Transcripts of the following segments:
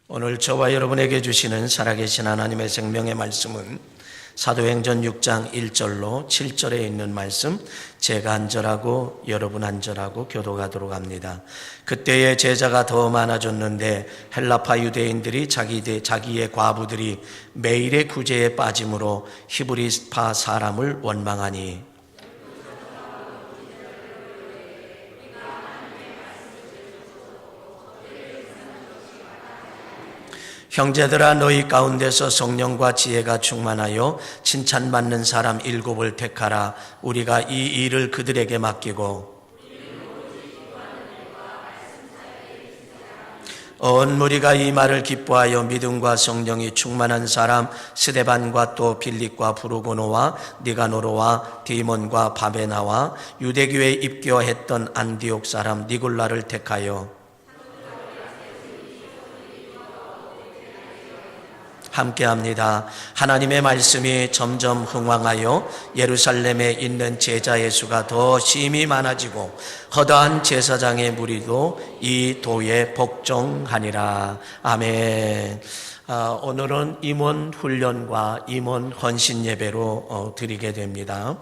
오늘 저와 여러분에게 주시는 살아계신 하나님의 생명의 말씀은 사도행전 6장 1절로 7절에 있는 말씀, 제가 한절하고 여러분 한절하고 교독하도록 합니다. 그때의 제자가 더 많아졌는데 헬라파 유대인들이 자기의 과부들이 매일의 구제에 빠짐으로 히브리파 사람을 원망하니 형제들아, 너희 가운데서 성령과 지혜가 충만하여 칭찬받는 사람 7을 택하라. 우리가 이 일을 그들에게 맡기고 온 무리가 이 말을 기뻐하여 믿음과 성령이 충만한 사람 스데반과 또 빌립과 브루고노와 니가노로와 디몬과 바베나와 유대교에 입교했던 안디옥 사람 니골라를 택하여 함께합니다. 하나님의 말씀이 점점 흥왕하여 예루살렘에 있는 제자의 수가 더 심히 많아지고 허다한 제사장의 무리도 이 도에 복종하니라. 아멘. 오늘은 임원 훈련과 임원 헌신 예배로 드리게 됩니다.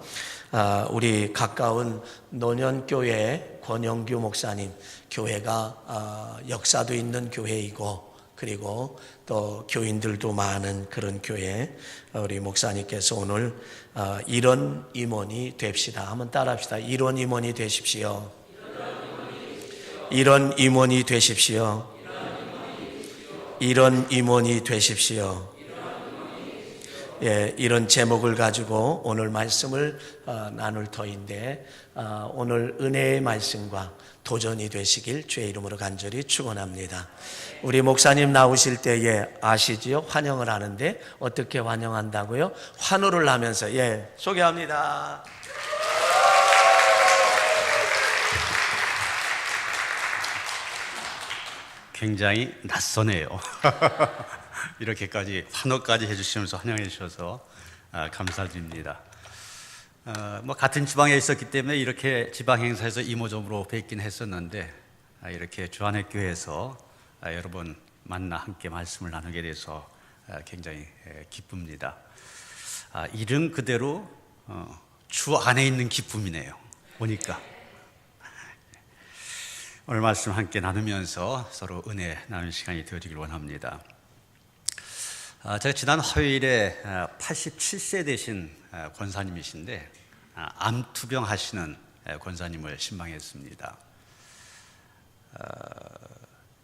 우리 가까운 노년교회 권영규 목사님 교회가 역사도 있는 교회이고 그리고 또 교인들도 많은 그런 교회, 우리 목사님께서 오늘 이런 임원이 됩시다. 한번 따라합시다. 이런 임원이 되십시오. 이런 임원이 되십시오. 이런 임원이 되십시오. 예, 이런 제목을 가지고 오늘 말씀을 나눌 터인데 오늘 은혜의 말씀과 도전이 되시길 주의 이름으로 간절히 축원합니다. 우리 목사님 나오실 때에 아시지요? 환영을 하는데 어떻게 환영한다고요? 환호를 하면서 소개합니다. 굉장히 낯서네요. 이렇게까지 환호까지 해주시면서 환영해 주셔서 감사드립니다. 같은 지방에 있었기 때문에 이렇게 지방 행사에서 이모저모로 뵙긴 했었는데 이렇게 주안의교회에서 여러분 만나 함께 말씀을 나누게 돼서 굉장히 기쁩니다. 이름 그대로 주 안에 있는 기쁨이네요. 보니까 오늘 말씀 함께 나누면서 서로 은혜 나누는 시간이 되어지길 원합니다. 제가 지난 화요일에 87세 되신 권사님이신데 암투병 하시는 권사님을 신방했습니다.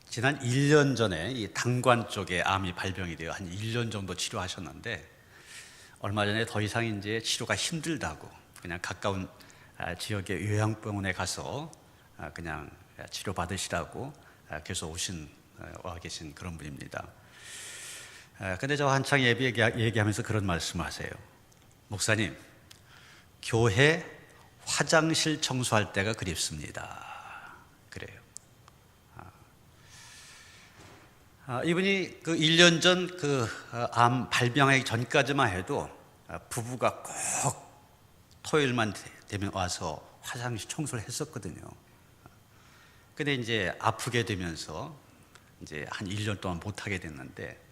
지난 1년 전에 이 당관 쪽에 암이 발병이 되어 한 1년 정도 치료하셨는데 얼마 전에 더 이상 이제 치료가 힘들다고 그냥 가까운 지역의 요양병원에 가서 그냥 치료받으시라고 계속 와 계신 그런 분입니다. 근데 저 한창 얘기하면서 그런 말씀을 하세요. 목사님, 교회 화장실 청소할 때가 그립습니다. 그래요. 이분이 그 1년 전 그 암 발병하기 전까지만 해도 부부가 꼭 토요일만 되면 와서 화장실 청소를 했었거든요. 근데 이제 아프게 되면서 이제 한 1년 동안 못하게 됐는데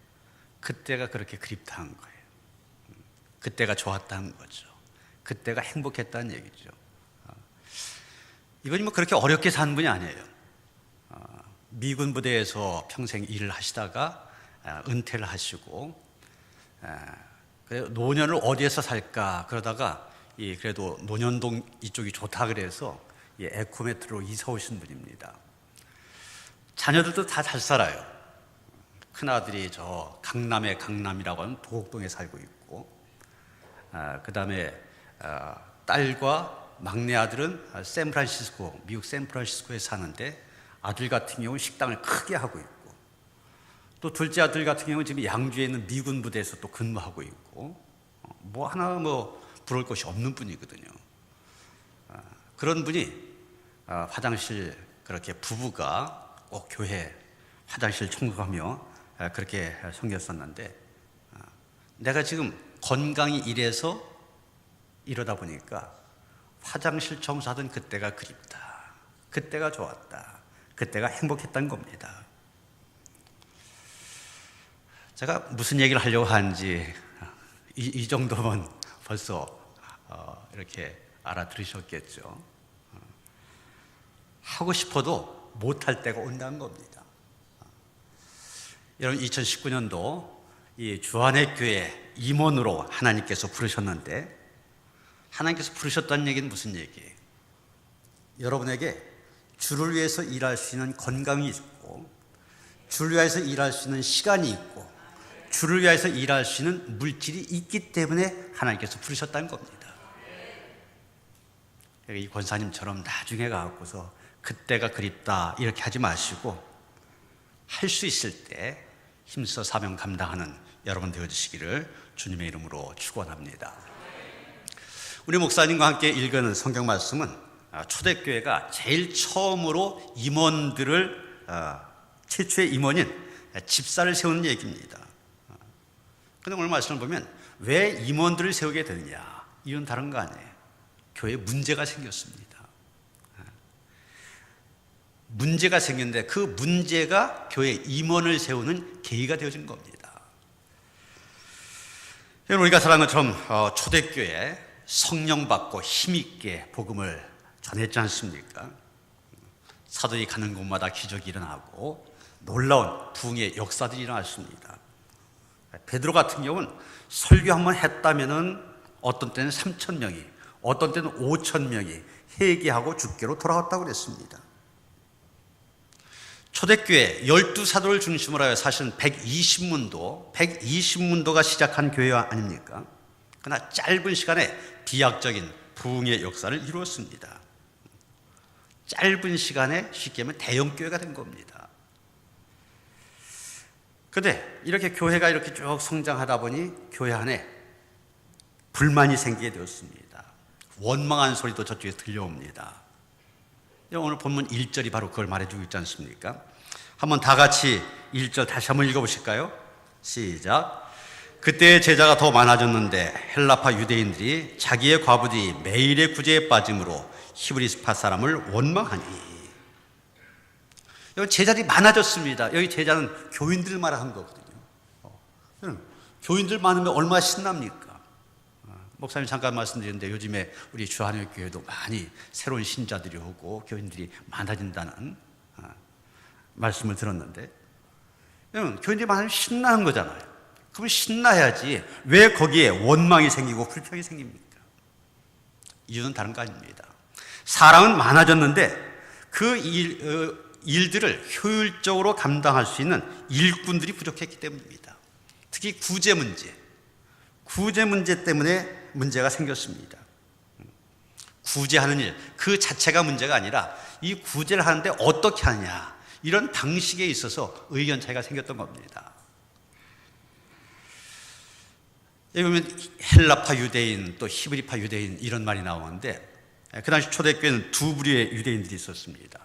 그때가 그렇게 그립다는 거예요. 그때가 좋았다는 거죠. 그때가 행복했다는 얘기죠. 이분이 그렇게 어렵게 산 분이 아니에요. 미군 부대에서 평생 일을 하시다가 은퇴를 하시고 노년을 어디에서 살까 그러다가 그래도 노년동 이쪽이 좋다 그래서 에코메트로 이사 오신 분입니다. 자녀들도 다 잘 살아요. 큰아들이 저 강남의 강남이라고 하는 도곡동에 살고 있고 그 다음에 딸과 막내 아들은 샌프란시스코, 미국 샌프란시스코에 사는데 아들 같은 경우는 식당을 크게 하고 있고 또 둘째 아들 같은 경우는 지금 양주에 있는 미군 부대에서 또 근무하고 있고 하나 부러울 것이 없는 분이거든요. 그런 분이 화장실 그렇게 부부가 꼭 교회 화장실 청소하며 그렇게 섬겼었는데 내가 지금 건강이 이래서 이러다 보니까 화장실 청소하던 그때가 그립다. 그때가 좋았다. 그때가 행복했던 겁니다. 제가 무슨 얘기를 하려고 하는지 이 정도면 벌써 이렇게 알아들으셨겠죠. 하고 싶어도 못할 때가 온다는 겁니다. 여러분 2019년도 이 주안의 교회 임원으로 하나님께서 부르셨는데, 하나님께서 부르셨다는 얘기는 무슨 얘기예요? 여러분에게 주를 위해서 일할 수 있는 건강이 있고, 주를 위해서 일할 수 있는 시간이 있고, 주를 위해서 일할 수 있는 물질이 있기 때문에 하나님께서 부르셨다는 겁니다. 이 권사님처럼 나중에 가고서 그때가 그립다 이렇게 하지 마시고, 할 수 있을 때 힘써 사명 감당하는 여러분 되어주시기를 주님의 이름으로 축원합니다. 우리 목사님과 함께 읽은 성경 말씀은 초대교회가 제일 처음으로 임원들을, 최초의 임원인 집사를 세우는 얘기입니다. 그런데 오늘 말씀을 보면 왜 임원들을 세우게 되느냐, 이건 다른 거 아니에요. 교회에 문제가 생겼습니다. 문제가 생겼는데 그 문제가 교회 임원을 세우는 계기가 되어진 겁니다. 여러분, 우리가 사랑하는 것처럼 초대교회 성령 받고 힘있게 복음을 전했지 않습니까? 사도들이 가는 곳마다 기적이 일어나고 놀라운 부흥의 역사들이 일어났습니다. 베드로 같은 경우는 설교 한번 했다면은 어떤 때는 3,000명이, 어떤 때는 5,000명이 회개하고 주께로 돌아왔다고 그랬습니다. 초대교회 12사도를 중심으로 하여 사실은 120문도가 시작한 교회 아닙니까? 그러나 짧은 시간에 비약적인 부흥의 역사를 이루었습니다. 짧은 시간에 쉽게 하면 대형교회가 된 겁니다. 그런데 이렇게 교회가 이렇게 쭉 성장하다 보니 교회 안에 불만이 생기게 되었습니다. 원망한 소리도 저쪽에 들려옵니다. 오늘 본문 1절이 바로 그걸 말해주고 있지 않습니까? 한번 다 같이 1절 다시 한번 읽어보실까요? 시작. 그때 제자가 더 많아졌는데 헬라파 유대인들이 자기의 과부들이 매일의 구제에 빠짐으로 히브리스파 사람을 원망하니. 여기 제자들이 많아졌습니다. 여기 제자는 교인들 말하는 거거든요. 교인들 많으면 얼마나 신납니까? 목사님 잠깐 말씀드렸는데 요즘에 우리 주한의 교회도 많이 새로운 신자들이 오고 교인들이 많아진다는 말씀을 들었는데, 교인들이 많으면 신나는 거잖아요. 그러면 신나야지 왜 거기에 원망이 생기고 불평이 생깁니까? 이유는 다른 거 아닙니다. 사람은 많아졌는데 그 일들을 효율적으로 감당할 수 있는 일꾼들이 부족했기 때문입니다. 특히 구제 문제 때문에 문제가 생겼습니다. 구제하는 일 그 자체가 문제가 아니라 이 구제를 하는데 어떻게 하느냐, 이런 방식에 있어서 의견 차이가 생겼던 겁니다. 여기 보면 헬라파 유대인 또 히브리파 유대인 이런 말이 나오는데, 그 당시 초대교회는 두 부류의 유대인들이 있었습니다.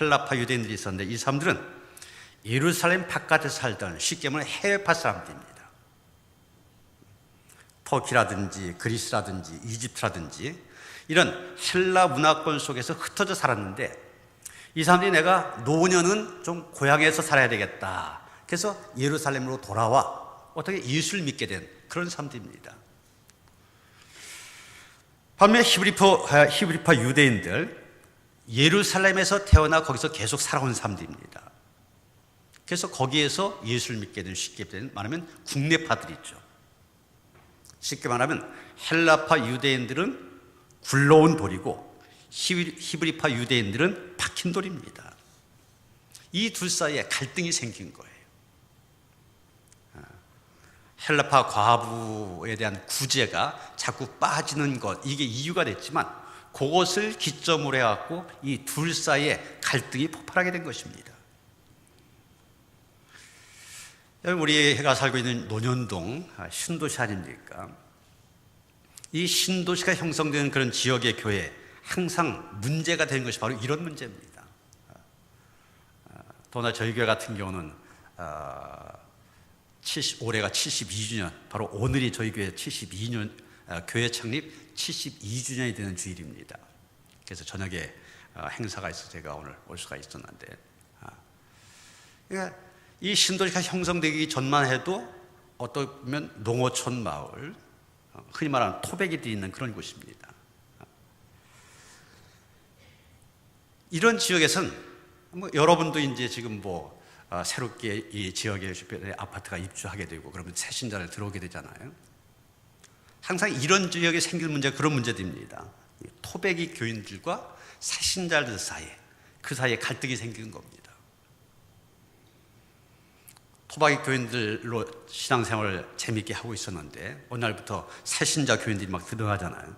헬라파 유대인들이 있었는데 이 사람들은 예루살렘 바깥에 살던, 쉽게 말하면 해외파 사람들입니다. 터키라든지 그리스라든지 이집트라든지 이런 헬라 문화권 속에서 흩어져 살았는데, 이 사람들이 내가 노년은 좀 고향에서 살아야 되겠다, 그래서 예루살렘으로 돌아와 어떻게 예수를 믿게 된 그런 사람들입니다. 반면에 히브리파 유대인들, 예루살렘에서 태어나 거기서 계속 살아온 사람들입니다. 그래서 거기에서 예수를 믿게 된, 쉽게 말하면 국내파들이 있죠. 쉽게 말하면 헬라파 유대인들은 굴러온 돌이고 히브리파 유대인들은 박힌 돌입니다. 이 둘 사이에 갈등이 생긴 거예요. 헬라파 과부에 대한 구제가 자꾸 빠지는 것, 이게 이유가 됐지만 그것을 기점으로 해갖고 이 둘 사이에 갈등이 폭발하게 된 것입니다. 우리가 살고 있는 논현동 신도시 아닙니까? 이 신도시가 형성되는 그런 지역의 교회, 항상 문제가 되는 것이 바로 이런 문제입니다. 더나 저희 교회 같은 경우는 올해가 72주년, 바로 오늘이 저희 교회 72년, 교회 창립 72주년이 되는 주일입니다. 그래서 저녁에 행사가 있어서 제가 오늘 올 수가 있었는데, 그러니까 이 신도시가 형성되기 전만 해도 어떻게 보면 농어촌 마을, 흔히 말하는 토백이들이 있는 그런 곳입니다. 이런 지역에서는 여러분도 이제 지금 새롭게 이 지역의 주변에 아파트가 입주하게 되고 그러면 새 신자를 들어오게 되잖아요. 항상 이런 지역에 생길 문제가 그런 문제들입니다. 토백이 교인들과 새 신자들 사이에, 그 사이에 갈등이 생기는 겁니다. 토박이 교인들로 신앙생활을 재미있게 하고 있었는데 어느 날부터 새 신자 교인들이 막 들어가잖아요.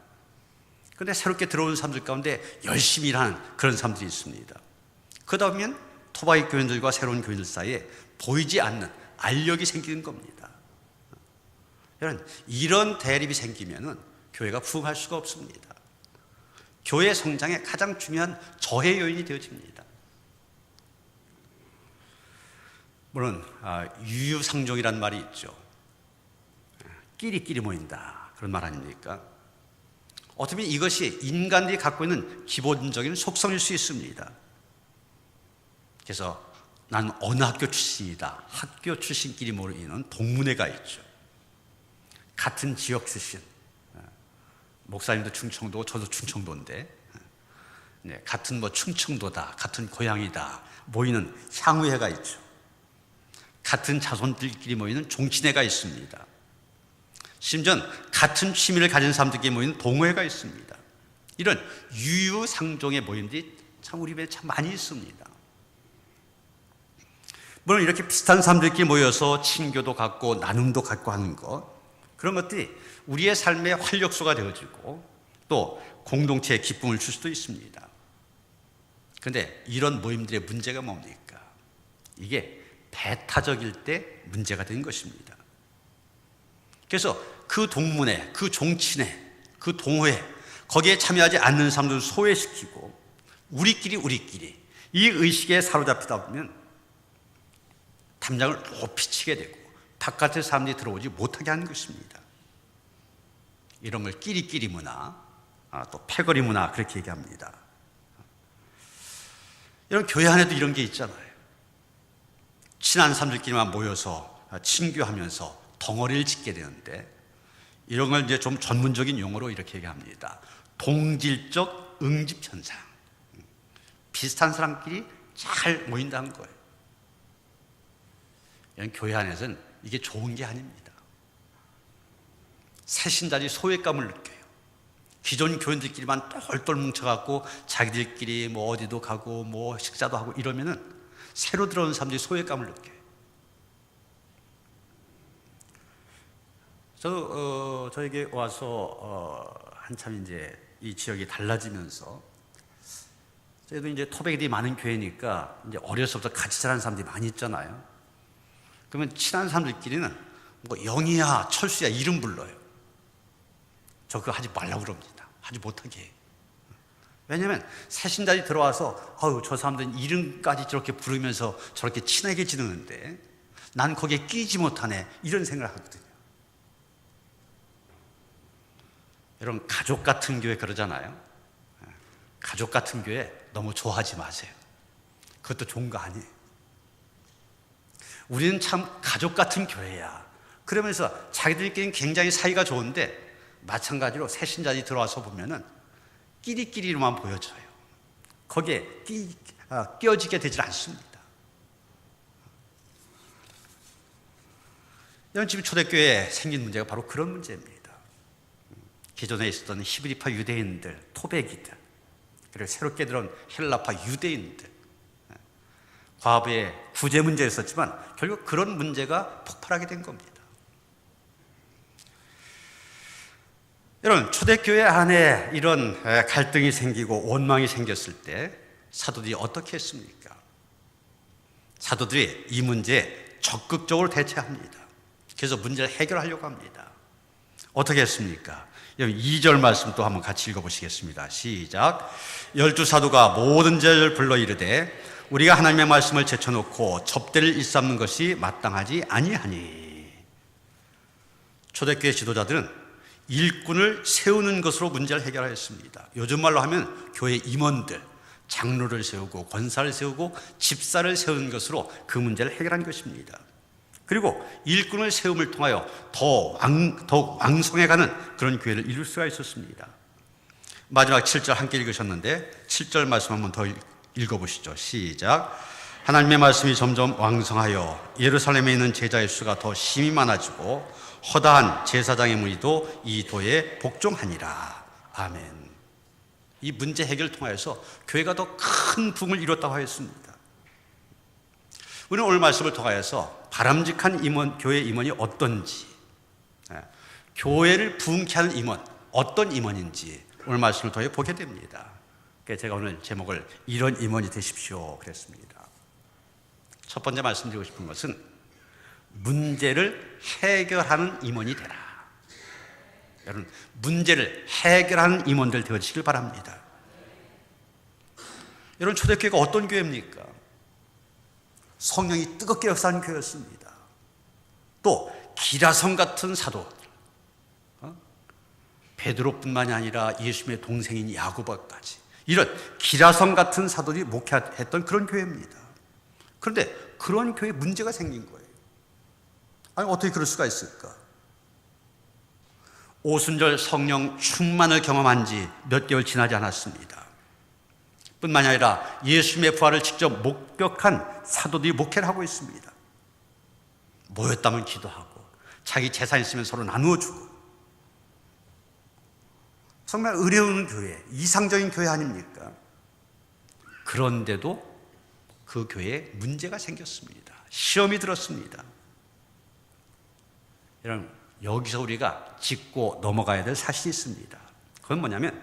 그런데 새롭게 들어온 사람들 가운데 열심히 일하는 그런 사람들이 있습니다. 그러다 보면 토박이 교인들과 새로운 교인들 사이에 보이지 않는 알력이 생기는 겁니다. 여러분, 이런 대립이 생기면은 교회가 부흥할 수가 없습니다. 교회 성장의 가장 중요한 저해 요인이 되어집니다. 물론 유유상종이라는 말이 있죠. 끼리끼리 모인다, 그런 말 아닙니까? 어떻게 보면 이것이 인간들이 갖고 있는 기본적인 속성일 수 있습니다. 그래서 나는 어느 학교 출신이다, 학교 출신끼리 모이는 동문회가 있죠. 같은 지역 출신, 목사님도 충청도, 저도 충청도인데 같은 충청도다, 같은 고향이다 모이는 향후회가 있죠. 같은 자손들끼리 모이는 종친회가 있습니다. 심지어 같은 취미를 가진 사람들끼리 모이는 동호회가 있습니다. 이런 유유상종의 모임들이 참 우리 집에 참 많이 있습니다. 물론 이렇게 비슷한 사람들끼리 모여서 친교도 갖고 나눔도 갖고 하는 것, 그런 것들이 우리의 삶의 활력소가 되어지고 또 공동체에 기쁨을 줄 수도 있습니다. 그런데 이런 모임들의 문제가 뭡니까? 이게 배타적일 때 문제가 된 것입니다. 그래서 그 동문회, 그 종친회, 그 동호회, 거기에 참여하지 않는 사람들을 소외시키고 우리끼리 이 의식에 사로잡히다 보면 담장을 높이 치게 되고 바깥의 사람들이 들어오지 못하게 하는 것입니다. 이런 걸 끼리끼리 문화, 또 패거리 문화, 그렇게 얘기합니다. 이런 교회 안에도 이런 게 있잖아요. 친한 사람들끼리만 모여서 친교하면서 덩어리를 짓게 되는데, 이런 걸 이제 좀 전문적인 용어로 이렇게 얘기합니다. 동질적 응집 현상. 비슷한 사람끼리 잘 모인다는 거예요. 이런 교회 안에서는 이게 좋은 게 아닙니다. 새 신자들이 소외감을 느껴요. 기존 교인들끼리만 똘똘 뭉쳐갖고 자기들끼리 어디도 가고 식사도 하고 이러면은 새로 들어온 사람들이 소외감을 느껴요. 저에게 와서 한참 이제 이 지역이 달라지면서, 저희도 이제 토백이들이 많은 교회니까 이제 어려서부터 같이 자란 사람들이 많이 있잖아요. 그러면 친한 사람들끼리는 영희야, 철수야 이름 불러요. 저 그거 하지 말라고 그럽니다. 하지 못하게 해요. 왜냐하면 새신자들이 들어와서 저 사람들은 이름까지 저렇게 부르면서 저렇게 친하게 지내는데 난 거기에 끼지 못하네, 이런 생각을 하거든요. 여러분, 가족 같은 교회 그러잖아요. 가족 같은 교회 너무 좋아하지 마세요. 그것도 좋은 거 아니에요. 우리는 참 가족 같은 교회야, 그러면서 자기들끼리는 굉장히 사이가 좋은데 마찬가지로 새신자들이 들어와서 보면은 끼리끼리로만 보여져요. 거기에 끼어지게 되질 않습니다. 이런 지금 초대교회에 생긴 문제가 바로 그런 문제입니다. 기존에 있었던 히브리파 유대인들, 토백이들, 그리고 새롭게 들어온 헬라파 유대인들, 과거에 구제 문제였었지만 결국 그런 문제가 폭발하게 된 겁니다. 여러분, 초대교회 안에 이런 갈등이 생기고 원망이 생겼을 때 사도들이 어떻게 했습니까? 사도들이 이 문제에 적극적으로 대처합니다. 그래서 문제를 해결하려고 합니다. 어떻게 했습니까? 여러분, 2절 말씀 또 한번 같이 읽어보시겠습니다. 시작. 12사도가 모든 자를 불러 이르되 우리가 하나님의 말씀을 제쳐놓고 접대를 일삼는 것이 마땅하지 아니하니. 초대교회 지도자들은 일꾼을 세우는 것으로 문제를 해결하였습니다. 요즘 말로 하면 교회 임원들, 장로를 세우고 권사를 세우고 집사를 세우는 것으로 그 문제를 해결한 것입니다. 그리고 일꾼을 세움을 통하여 더욱 왕성해가는 그런 교회를 이룰 수가 있었습니다. 마지막 7절 함께 읽으셨는데 7절 말씀 한번 더 읽어보시죠. 시작. 하나님의 말씀이 점점 왕성하여 예루살렘에 있는 제자의 수가 더 심히 많아지고 허다한 제사장의 무리도 이 도에 복종하니라. 아멘. 이 문제 해결을 통하여서 교회가 더 큰 부흥을 이뤘다고 하였습니다. 우리는 오늘 말씀을 통하여서 바람직한 교회 임원이 어떤지, 교회를 부흥케 하는 임원, 어떤 임원인지 오늘 말씀을 통해 보게 됩니다. 그래서 제가 오늘 제목을 이런 임원이 되십시오 그랬습니다. 첫 번째 말씀드리고 싶은 것은 문제를 해결하는 임원이 되라. 여러분, 문제를 해결하는 임원들 되시길 바랍니다. 여러분, 초대교회가 어떤 교회입니까? 성령이 뜨겁게 역사하는 교회였습니다. 또 기라성 같은 사도, 베드로뿐만이 아니라 예수님의 동생인 야고보까지 이런 기라성 같은 사도들이 목회했던 그런 교회입니다. 그런데 그런 교회에 문제가 생긴 거예요. 아니, 어떻게 그럴 수가 있을까? 오순절 성령 충만을 경험한 지 몇 개월 지나지 않았습니다. 뿐만이 아니라 예수님의 부활을 직접 목격한 사도들이 목회를 하고 있습니다. 모였다면 기도하고 자기 재산 있으면 서로 나누어주고, 정말 의뢰하는 교회, 이상적인 교회 아닙니까? 그런데도 그 교회에 문제가 생겼습니다. 시험이 들었습니다. 여러분, 여기서 우리가 짚고 넘어가야 될 사실이 있습니다. 그건 뭐냐면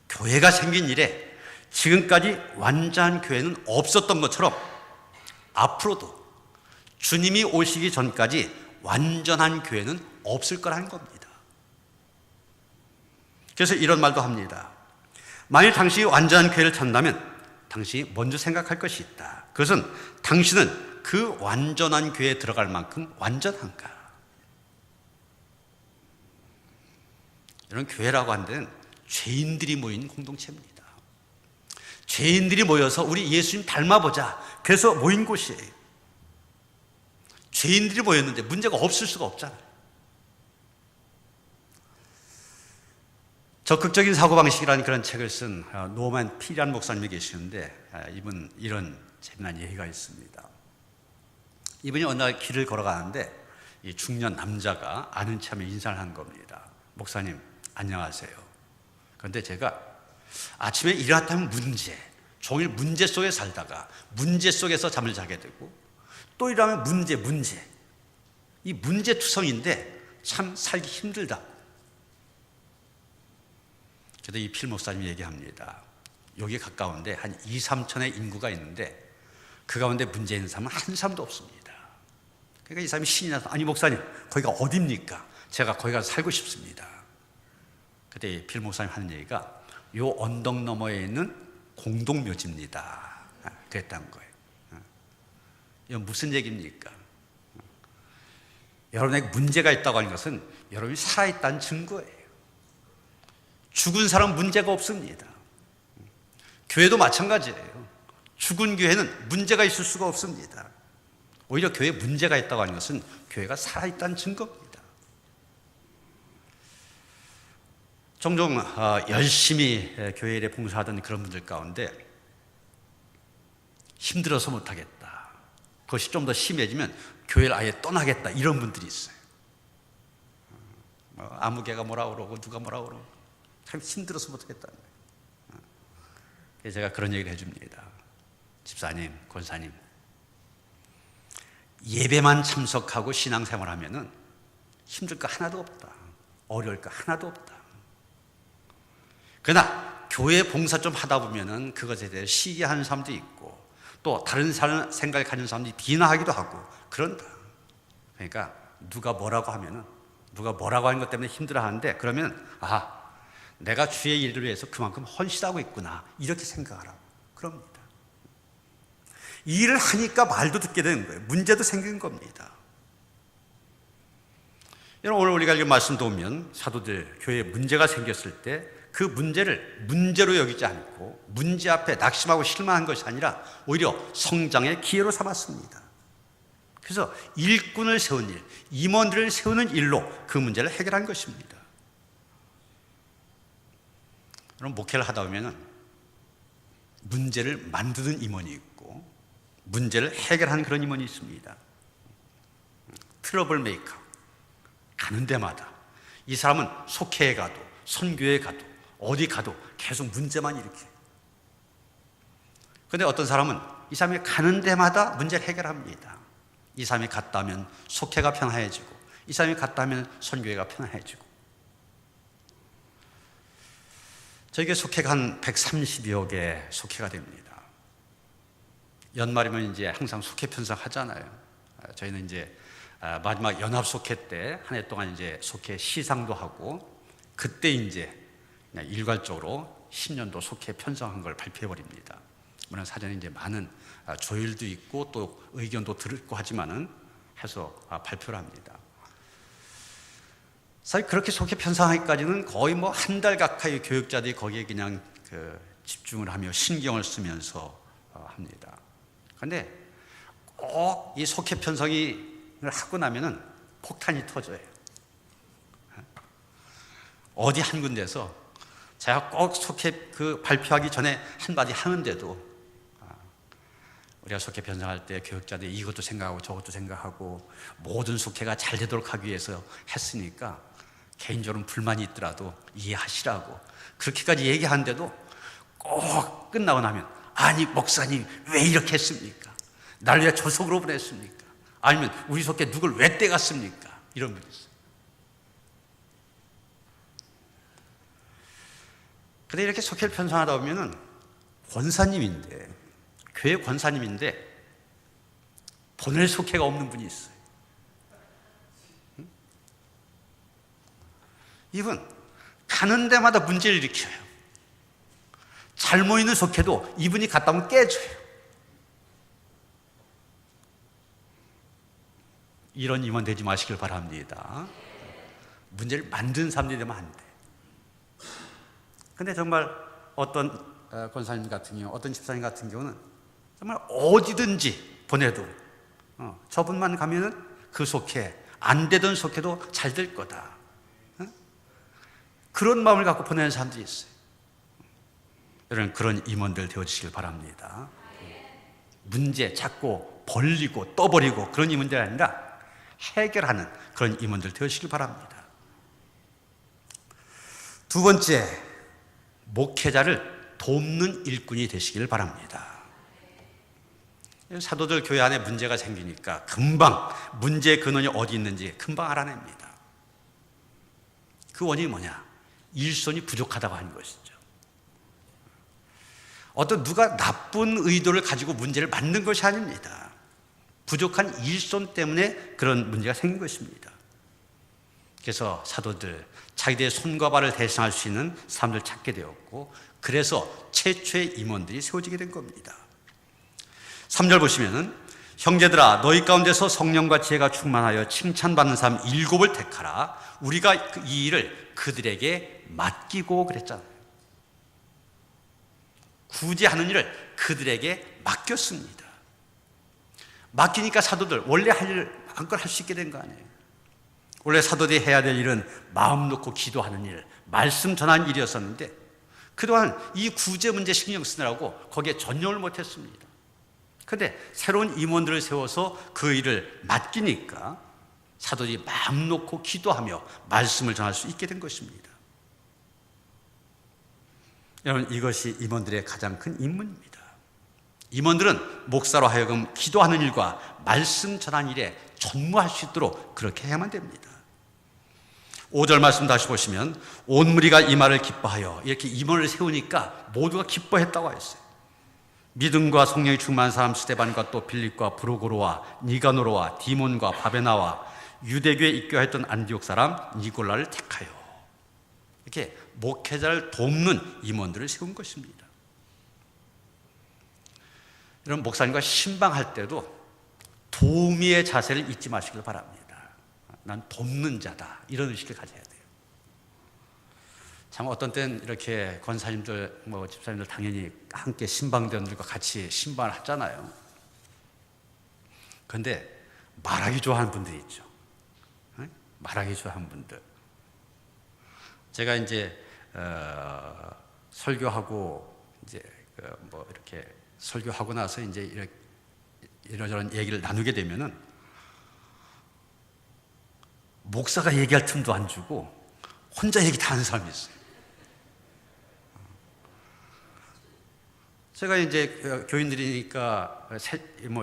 교회가 생긴 이래 지금까지 완전한 교회는 없었던 것처럼 앞으로도 주님이 오시기 전까지 완전한 교회는 없을 거라는 겁니다. 그래서 이런 말도 합니다. 만일 당신이 완전한 교회를 찾는다면 당신이 먼저 생각할 것이 있다. 그것은 당신은 그 완전한 교회에 들어갈 만큼 완전한가? 이런 교회라고 하는 데는 죄인들이 모인 공동체입니다. 죄인들이 모여서 우리 예수님 닮아보자, 그래서 모인 곳이에요. 죄인들이 모였는데 문제가 없을 수가 없잖아요. 적극적인 사고방식이라는 그런 책을 쓴 노만 피리안 목사님이 계시는데, 이분 이런 재미난 얘기가 있습니다. 이분이 어느 날 길을 걸어가는데 이 중년 남자가 아는 체하며 인사를 한 겁니다. 목사님 안녕하세요. 그런데 제가 아침에 일어났다면 종일 문제 속에 살다가 문제 속에서 잠을 자게 되고, 또 일어나면 문제 이 문제투성인데 참 살기 힘들다. 그래도 이 필 목사님이 얘기합니다. 여기 가까운데 한 2, 3천의 인구가 있는데 그 가운데 문제 있는 사람은 한 사람도 없습니다. 그러니까 이 사람이 신이 나서, 아니 목사님 거기가 어딥니까? 제가 거기 가서 살고 싶습니다. 그때 필 목사님 하는 얘기가 요 언덕 너머에 있는 공동묘지입니다. 그랬다는 거예요. 이건 무슨 얘기입니까? 여러분에게 문제가 있다고 하는 것은 여러분이 살아있다는 증거예요. 죽은 사람은 문제가 없습니다. 교회도 마찬가지예요. 죽은 교회는 문제가 있을 수가 없습니다. 오히려 교회에 문제가 있다고 하는 것은 교회가 살아있다는 증거입니다. 종종 열심히 교회 일에 봉사하던 그런 분들 가운데 힘들어서 못하겠다, 그것이 좀 더 심해지면 교회를 아예 떠나겠다, 이런 분들이 있어요. 아무개가 뭐라 그러고 누가 뭐라 그러고 참 힘들어서 못하겠다는 거예요. 그래서 제가 그런 얘기를 해줍니다. 집사님, 권사님, 예배만 참석하고 신앙생활하면은 힘들 거 하나도 없다, 어려울 거 하나도 없다. 그러나 교회 봉사 좀 하다 보면은 그것에 대해 시기하는 사람도 있고, 또 다른 생각을 가진 사람들이 비난하기도 하고 그런다. 그러니까 누가 뭐라고 하면은, 누가 뭐라고 하는 것 때문에 힘들어하는데, 그러면 내가 주의 일을 위해서 그만큼 헌신하고 있구나, 이렇게 생각하라고 그럽니다. 이 일을 하니까 말도 듣게 되는 거예요. 문제도 생긴 겁니다. 여러분, 오늘 우리가 읽은 말씀도 보면 사도들 교회에 문제가 생겼을 때 그 문제를 문제로 여기지 않고 문제 앞에 낙심하고 실망한 것이 아니라 오히려 성장의 기회로 삼았습니다. 그래서 일꾼을 세운 일, 임원들을 세우는 일로 그 문제를 해결한 것입니다. 그럼 목회를 하다 보면 문제를 만드는 임원이 있고 문제를 해결하는 그런 임원이 있습니다. 트러블 메이커. 가는 데마다 이 사람은 속회에 가도 선교에 가도 어디 가도 계속 문제만 일으켜요. 그런데 어떤 사람은 이 사람이 가는 데마다 문제를 해결합니다. 이 사람이 갔다 하면 속회가 편해지고 이 사람이 갔다 하면 선교회가 편해지고. 저에게 속회가 한 130여 개 속회가 됩니다. 연말이면 이제 항상 속회 편성 하잖아요. 저희는 이제 마지막 연합 속회 때 한 해 동안 이제 속회 시상도 하고 그때 이제 그냥 일괄적으로 10년도 속회 편성한 걸 발표해 버립니다. 물론 사전에 이제 많은 조율도 있고 또 의견도 듣고 하지만은 해서 발표를 합니다. 사실 그렇게 속회 편성하기까지는 거의 뭐 한 달 가까이 교육자들이 거기에 그냥 집중을 하며 신경을 쓰면서 합니다. 그런데 꼭 이 속회 편성을 하고 나면은 폭탄이 터져요. 어디 한 군데서 제가 꼭 속회 발표하기 전에 한마디 하는데도 우리가 속회 편성할 때 교육자들이 이것도 생각하고 저것도 생각하고 모든 속회가 잘 되도록 하기 위해서 했으니까 개인적으로 불만이 있더라도 이해하시라고 그렇게까지 얘기하는데도 꼭 끝나고 나면 아니 목사님 왜 이렇게 했습니까? 날 왜 조속으로 보냈습니까? 아니면 우리 속회 누굴 왜 떼갔습니까? 이런 분이 있어요. 근데 이렇게 속회를 편성하다 보면은 권사님인데 교회 권사님인데 보낼 속회가 없는 분이 있어요. 이분 가는 데마다 문제를 일으켜요. 잘 모이는 속회도 이분이 갔다 오면 깨져요. 이런 임원 되지 마시길 바랍니다. 문제를 만드는 사람들이 되면 안 돼. 근데 정말 어떤 권사님 같은 경우, 어떤 집사님 같은 경우는 정말 어디든지 보내도 저분만 가면은 그 속회, 안 되던 속회도 잘 될 거다. 그런 마음을 갖고 보내는 사람들이 있어요. 여러분 그런 임원들 되어주시길 바랍니다. 문제 찾고 벌리고 떠버리고 그런 임원들이 아니라 해결하는 그런 임원들 되어주시길 바랍니다. 두 번째, 목회자를 돕는 일꾼이 되시길 바랍니다. 사도들 교회 안에 문제가 생기니까 금방 문제의 근원이 어디 있는지 금방 알아냅니다. 그 원인이 뭐냐? 일손이 부족하다고 하는 것이죠. 어떤 누가 나쁜 의도를 가지고 문제를 만든 것이 아닙니다. 부족한 일손 때문에 그런 문제가 생긴 것입니다. 그래서 사도들 자기들의 손과 발을 대신할 수 있는 사람들 찾게 되었고 그래서 최초의 임원들이 세워지게 된 겁니다. 3절 보시면은 형제들아 너희 가운데서 성령과 지혜가 충만하여 칭찬받는 사람 7을 택하라. 우리가 이 일을 그들에게 맡기고 그랬잖아요. 굳이 하는 일을 그들에게 맡겼습니다. 맡기니까 사도들 원래 할 일 마음껏 할 수 있게 된 거 아니에요. 원래 사도들이 해야 될 일은 마음 놓고 기도하는 일, 말씀 전하는 일이었었는데 그동안 이 구제 문제 신경 쓰느라고 거기에 전념을 못했습니다. 그런데 새로운 임원들을 세워서 그 일을 맡기니까 사도들이 마음 놓고 기도하며 말씀을 전할 수 있게 된 것입니다. 여러분 이것이 임원들의 가장 큰 임무입니다. 임원들은 목사로 하여금 기도하는 일과 말씀 전하는 일에 전무할 수 있도록 그렇게 해야만 됩니다. 5절 말씀 다시 보시면 온 무리가 이 말을 기뻐하여 이렇게 임원을 세우니까 모두가 기뻐했다고 했어요. 믿음과 성령이 충만한 사람 스데반과 또 빌립과 브로고로와 니가노로와 디몬과 바베나와 유대교에 입교했던 안디옥 사람 니골라를 택하여 이렇게 목회자를 돕는 임원들을 세운 것입니다. 여러분 목사님과 신방할 때도 도우미의 자세를 잊지 마시길 바랍니다. 난 돕는 자다 이런 의식을 가져야 돼요. 참 어떤 때는 이렇게 권사님들, 뭐 집사님들 당연히 함께 신방대원들과 같이 신방을 하잖아요. 그런데 말하기 좋아하는 분들이 있죠. 말하기 좋아하는 분들. 제가 이제 설교하고 이제 뭐 이렇게 설교하고 나서 이제 이러저런 얘기를 나누게 되면은 목사가 얘기할 틈도 안 주고 혼자 얘기 다 하는 사람이 있어요. 제가 이제 교인들이니까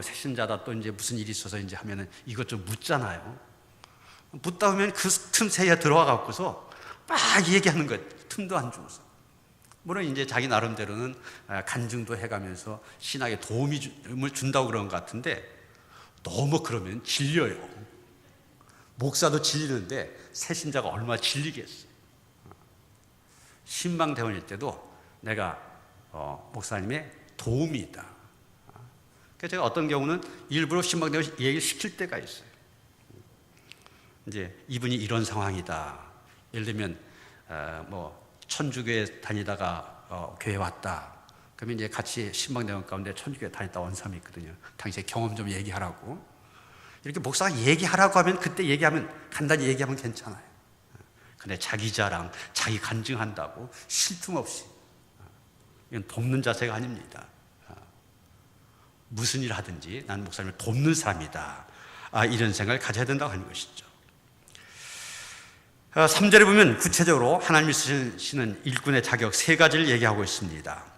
새신자다 또 이제 무슨 일이 있어서 이제 하면은 이것 좀 묻잖아요. 묻다 보면 그 틈새에 들어와 갖고서 막 얘기하는 거예요. 틈도 안 주고서. 물론 이제 자기 나름대로는 간증도 해가면서 신학에 도움을 준다고 그런 것 같은데 너무 그러면 질려요. 목사도 질리는데 새신자가 얼마나 질리겠어요. 신방대원일 때도 내가 목사님의 도움이 있다. 그래서 제가 어떤 경우는 일부러 신방대원 얘기를 시킬 때가 있어요. 이제 이분이 이런 상황이다. 예를 들면 뭐 천주교에 다니다가 교회 왔다. 그러면 이제 같이 신방대원 가운데 천주교에 다녔다 온 사람이 있거든요. 당시에 경험 좀 얘기하라고. 이렇게 목사가 얘기하라고 하면 그때 얘기하면 간단히 얘기하면 괜찮아요. 근데 자기 자랑, 자기 간증한다고 쉴 틈 없이 이건 돕는 자세가 아닙니다. 무슨 일을 하든지 나는 목사님을 돕는 사람이다. 이런 생각을 가져야 된다고 하는 것이죠. 3절에 보면 구체적으로 하나님이 쓰시는 일꾼의 자격 3가지를 얘기하고 있습니다.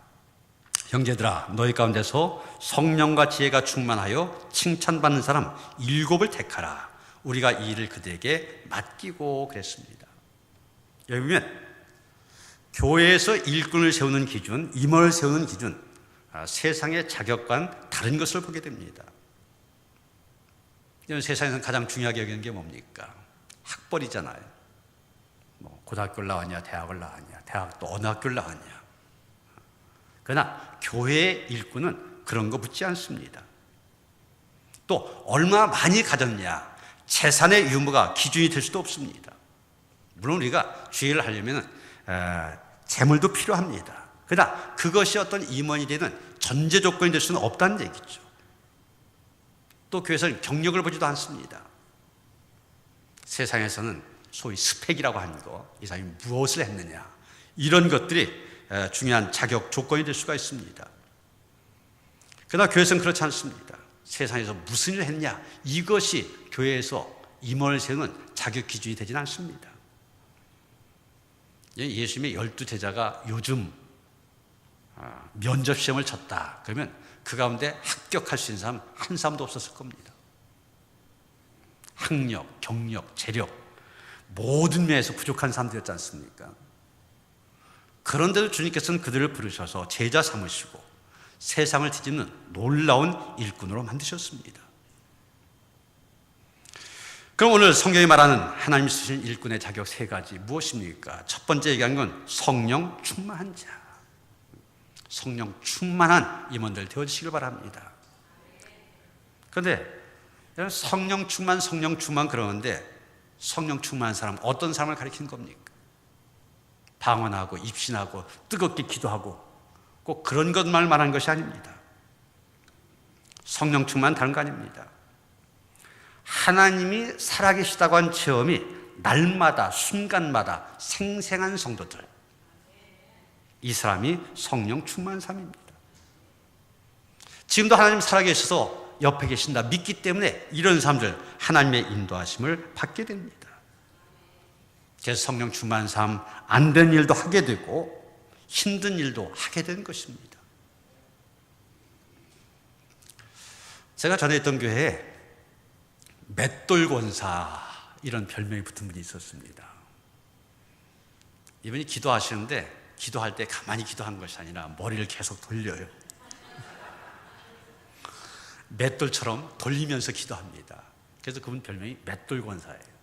형제들아 너희 가운데서 성령과 지혜가 충만하여 칭찬받는 사람 7을 택하라. 우리가 이 일을 그들에게 맡기고 그랬습니다. 여기 보면 교회에서 일꾼을 세우는 기준, 임원을 세우는 기준, 세상의 자격과는 다른 것을 보게 됩니다. 세상에서 가장 중요하게 여기는 게 뭡니까? 학벌이잖아요. 뭐 고등학교를 나왔냐, 대학을 나왔냐, 대학도 어느 학교를 나왔냐. 그러나 교회의 일꾼은 그런 거 묻지 않습니다. 또 얼마 많이 가졌냐, 재산의 유무가 기준이 될 수도 없습니다. 물론 우리가 주의를 하려면 재물도 필요합니다. 그러나 그것이 어떤 임원이 되는 전제 조건이 될 수는 없다는 얘기죠. 또 교회에서는 경력을 보지도 않습니다. 세상에서는 소위 스펙이라고 하는 거, 이 사람이 무엇을 했느냐, 이런 것들이 중요한 자격 조건이 될 수가 있습니다. 그러나 교회에서는 그렇지 않습니다. 세상에서 무슨 일을 했냐, 이것이 교회에서 임원을 세우는 자격 기준이 되지는 않습니다. 예수님의 12제자가 요즘 면접 시험을 쳤다 그러면 그 가운데 합격할 수 있는 사람 한 사람도 없었을 겁니다. 학력, 경력, 재력 모든 면에서 부족한 사람들이었지 않습니까? 그런데도 주님께서는 그들을 부르셔서 제자 삼으시고 세상을 뒤집는 놀라운 일꾼으로 만드셨습니다. 그럼 오늘 성경이 말하는 하나님이 쓰신 일꾼의 자격 3가지 무엇입니까? 첫 번째 얘기한 건 성령 충만한 자. 성령 충만한 임원들 되어주시길 바랍니다. 그런데 성령 충만 그러는데 성령 충만한 사람 어떤 사람을 가리키는 겁니까? 방언하고 입신하고 뜨겁게 기도하고 꼭 그런 것만 말하는 것이 아닙니다. 성령 충만 다른 거 아닙니다. 하나님이 살아계시다고 한 체험이 날마다 순간마다 생생한 성도들, 이 사람이 성령 충만한 사람입니다. 지금도 하나님 살아계셔서 옆에 계신다 믿기 때문에 이런 사람들 하나님의 인도하심을 받게 됩니다. 그래서 성령 충만한 사람 안 된 일도 하게 되고 힘든 일도 하게 되는 것입니다. 제가 전에 있던 교회에 맷돌 권사 이런 별명이 붙은 분이 있었습니다. 이분이 기도하시는데 기도할 때 가만히 기도한 것이 아니라 머리를 계속 돌려요. 맷돌처럼 돌리면서 기도합니다. 그래서 그분 별명이 맷돌 권사예요.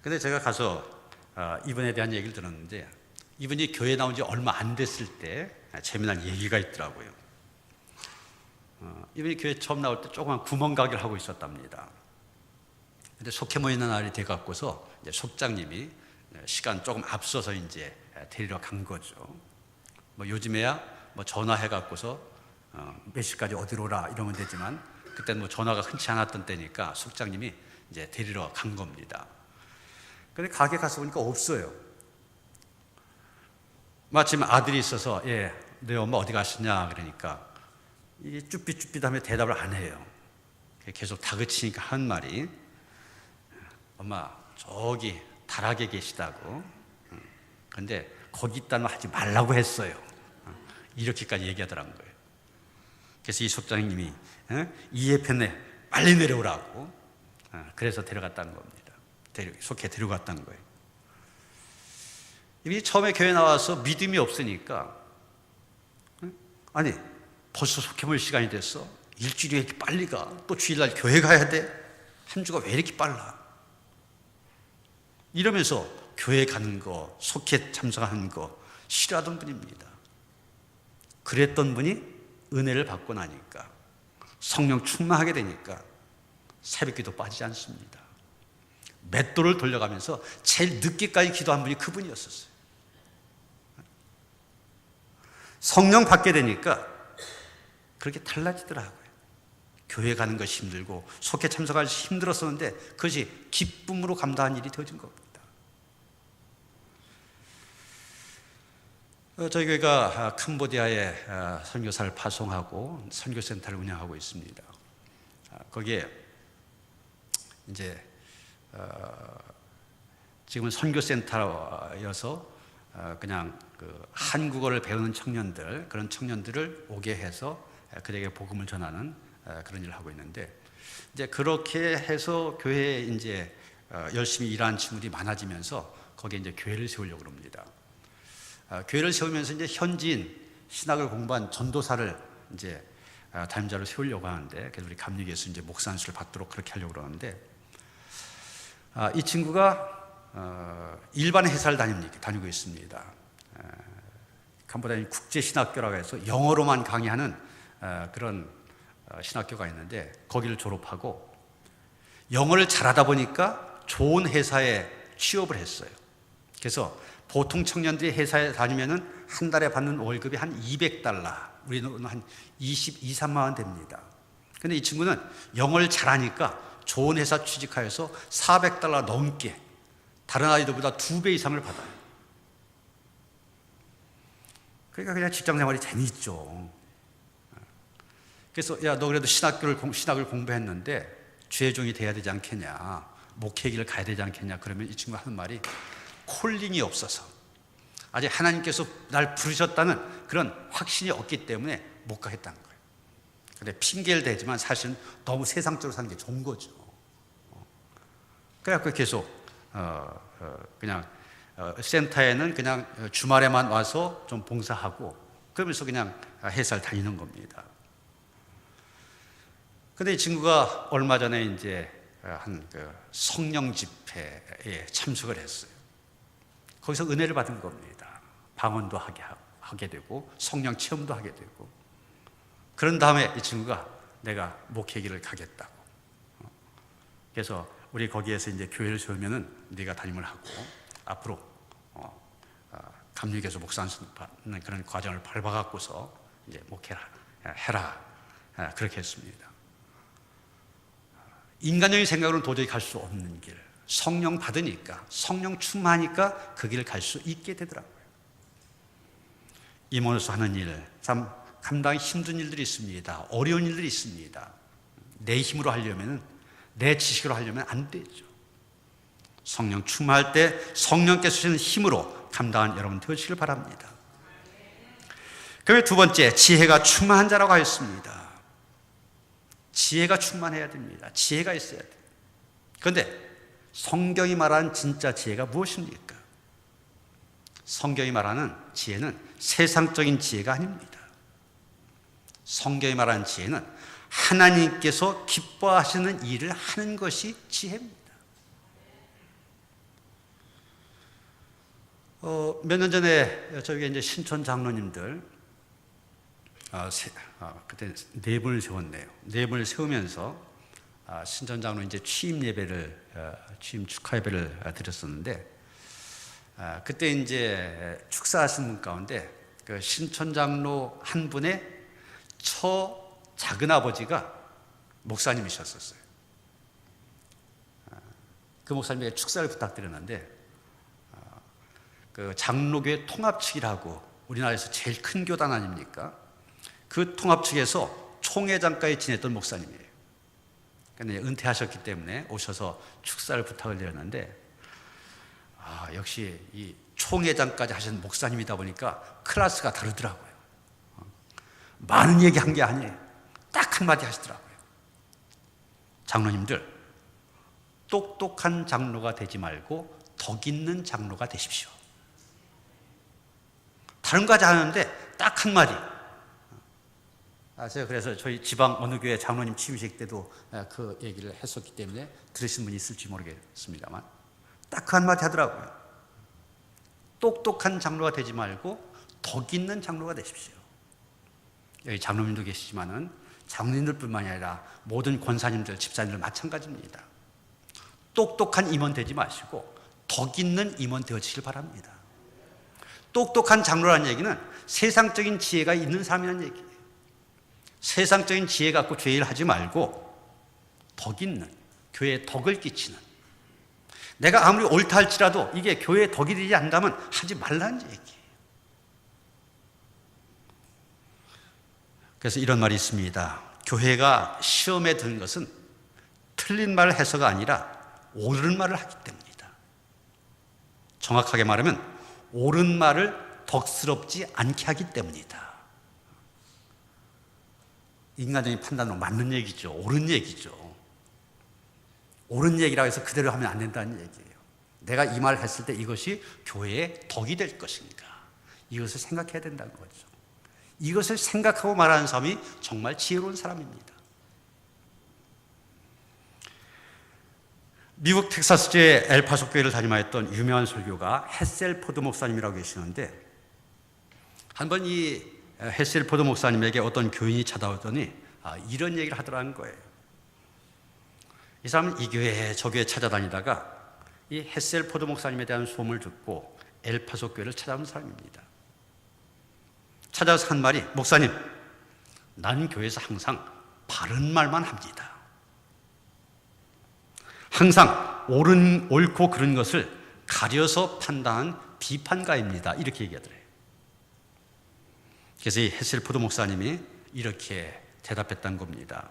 근데 제가 가서 이분에 대한 얘기를 들었는데 이분이 교회 나온 지 얼마 안 됐을 때 재미난 얘기가 있더라고요. 이분이 교회 처음 나올 때 조그만 구멍가게를 하고 있었답니다. 근데 속해 모이는 날이 돼갖고서 속장님이 시간 조금 앞서서 이제 데리러 간 거죠. 뭐 요즘에야 뭐 전화해 갖고서 몇 시까지 어디로 오라 이러면 되지만 그때는 뭐 전화가 흔치 않았던 때니까 숙장님이 이제 데리러 간 겁니다. 근데 가게 가서 보니까 없어요. 마침 아들이 있어서 네 엄마 어디 가시냐 그러니까 이 쭈삣쭈삣하며 대답을 안 해요. 계속 다그치니까 한 말이 엄마 저기 다락에 계시다고. 근데 거기 있다는 하지 말라고 했어요. 이렇게까지 얘기하더라는 거예요. 그래서 이 속장님이 이해편에 빨리 내려오라고 그래서 데려갔다는 겁니다. 속해 데려갔다는 거예요. 이미 처음에 교회 나와서 믿음이 없으니까 아니 벌써 속해 볼 시간이 됐어. 일주일이 왜 이렇게 빨리 가? 또 주일날 교회 가야 돼? 한 주가 왜 이렇게 빨라? 이러면서 교회 가는 거, 속해 참석하는 거 싫어하던 분입니다. 그랬던 분이 은혜를 받고 나니까 성령 충만하게 되니까 새벽기도 빠지지 않습니다. 맷돌을 돌려가면서 제일 늦게까지 기도한 분이 그분이었었어요. 성령 받게 되니까 그렇게 달라지더라고요. 교회 가는 것이 힘들고 속해 참석하기 힘들었었는데 그것이 기쁨으로 감당한 일이 되어진 겁니다. 저희 교회가 캄보디아에 선교사를 파송하고 선교센터를 운영하고 있습니다. 거기에 이제 지금은 선교센터여서 그냥 그 한국어를 배우는 청년들, 그런 청년들을 오게 해서 그들에게 복음을 전하는 그런 일을 하고 있는데 이제 그렇게 해서 교회에 이제 열심히 일하는 친구들이 많아지면서 거기에 이제 교회를 세우려고 합니다. 교회를 세우면서 이제 현지인 신학을 공부한 전도사를 이제 담임자로 세우려고 하는데 그래서 우리 감리교에서 이제 목사 안수를 받도록 그렇게 하려고 그러는데 이 친구가 일반 회사를 다니고 있습니다. 캄보디아 국제신학교라고 해서 영어로만 강의하는 그런 신학교가 있는데 거기를 졸업하고 영어를 잘하다 보니까 좋은 회사에 취업을 했어요. 그래서 보통 청년들이 회사에 다니면은 한 달에 받는 월급이 한 $200, 우리는 한 22, 3만 원 됩니다. 근데 이 친구는 영어를 잘하니까 좋은 회사 취직하여서 $400 넘게 다른 아이들보다 2배 이상을 받아요. 그러니까 그냥 직장 생활이 재미있죠. 그래서 야, 너 그래도 신학을 공부했는데 주의종이 돼야 되지 않겠냐, 목회 길을 가야 되지 않겠냐. 그러면 이 친구가 하는 말이 콜링이 없어서 아직 하나님께서 날 부르셨다는 그런 확신이 없기 때문에 못 가겠다는 거예요. 근데 핑계를 대지만 사실은 너무 세상적으로 사는 게 좋은 거죠. 그래갖고 계속 그냥 센터에는 그냥 주말에만 와서 좀 봉사하고 그러면서 그냥 회사를 다니는 겁니다. 근데 이 친구가 얼마 전에 이제 한 성령 집회에 참석을 했어요. 거기서 은혜를 받은 겁니다. 방언도 하게 되고 성령 체험도 하게 되고 그런 다음에 이 친구가 내가 목회 길을 가겠다고. 그래서 우리 거기에서 이제 교회를 세우면은 네가 담임을 하고 앞으로 감리교에서 목사 안수 받는 그런 과정을 밟아갖고서 이제 목회해라 그렇게 했습니다. 인간적인 생각으로는 도저히 갈 수 없는 길, 성령 받으니까 성령 충만하니까 그 길을 갈 수 있게 되더라고요. 임원으로서 하는 일, 참 감당이 힘든 일들이 있습니다. 어려운 일들이 있습니다. 내 힘으로 하려면, 내 지식으로 하려면 안 되죠. 성령 충만할 때 성령께서 주시는 힘으로 감당한 여러분 되시길 바랍니다. 그리고 두 번째, 지혜가 충만한 자라고 하였습니다. 지혜가 충만해야 됩니다. 지혜가 있어야 돼요. 그런데 성경이 말하는 진짜 지혜가 무엇입니까? 성경이 말하는 지혜는 세상적인 지혜가 아닙니다. 성경이 말하는 지혜는 하나님께서 기뻐하시는 일을 하는 것이 지혜입니다. 몇 년 전에 저희가 이제 신촌 장로님들 그때 네 분을 세웠네요. 네 분을 세우면서 신촌 장로 이제 취임 축하 예배를 드렸었는데 그때 이제 축사하신 분 가운데 그 신천장로 한 분의 작은 아버지가 목사님이셨었어요. 그 목사님에게 축사를 부탁드렸는데 그 장로교회 통합측이라고 우리나라에서 제일 큰 교단 아닙니까? 그 통합측에서 총회장까지 지냈던 목사님이에요. 근데 은퇴하셨기 때문에 오셔서 축사를 부탁을 드렸는데 역시 이 총회장까지 하신 목사님이다 보니까 클래스가 다르더라고요. 많은 얘기한 게 아니에요. 딱 한마디 하시더라고요. 장로님들, 똑똑한 장로가 되지 말고 덕 있는 장로가 되십시오. 다른 거 하지 않았는데 딱 한마디. 제가 그래서 저희 지방 어느 교회 장로님 취임식 때도 그 얘기를 했었기 때문에 들으신 분이 있을지 모르겠습니다만 딱 그 한마디 하더라고요. 똑똑한 장로가 되지 말고 덕 있는 장로가 되십시오. 여기 장로님도 계시지만은 장로님들뿐만이 아니라 모든 권사님들, 집사님들 마찬가지입니다. 똑똑한 임원 되지 마시고 덕 있는 임원 되어지길 바랍니다. 똑똑한 장로라는 얘기는 세상적인 지혜가 있는 사람이라는 얘기예요. 세상적인 지혜 갖고 죄 일을 하지 말고 덕 있는, 교회에 덕을 끼치는, 내가 아무리 옳다 할지라도 이게 교회에 덕이 되지 않는다면 하지 말라는 얘기예요. 그래서 이런 말이 있습니다. 교회가 시험에 드는 것은 틀린 말을 해서가 아니라 옳은 말을 하기 때문이다. 정확하게 말하면 옳은 말을 덕스럽지 않게 하기 때문이다. 인간적인 판단으로 맞는 얘기죠. 옳은 얘기죠. 옳은 얘기라고 해서 그대로 하면 안 된다는 얘기예요. 내가 이 말을 했을 때 이것이 교회에 덕이 될 것인가, 이것을 생각해야 된다는 거죠. 이것을 생각하고 말하는 사람이 정말 지혜로운 사람입니다. 미국 텍사스주의 엘파소 교회를 담임하였던 유명한 설교가 햇셀포드 목사님이라고 계시는데, 한번 이 햇셀포드 목사님에게 어떤 교인이 찾아오더니 이런 얘기를 하더라는 거예요. 이 사람은 이 교회 저 교회 찾아다니다가 이 햇셀포드 목사님에 대한 소문을 듣고 엘파소 교회를 찾아온 사람입니다. 찾아와서 한 말이, 목사님, 난 교회에서 항상 바른 말만 합니다. 항상 옳고 그른 것을 가려서 판단한 비판가입니다. 이렇게 얘기하더래요. 그래서 이 햇셀포드 목사님이 이렇게 대답했던 겁니다.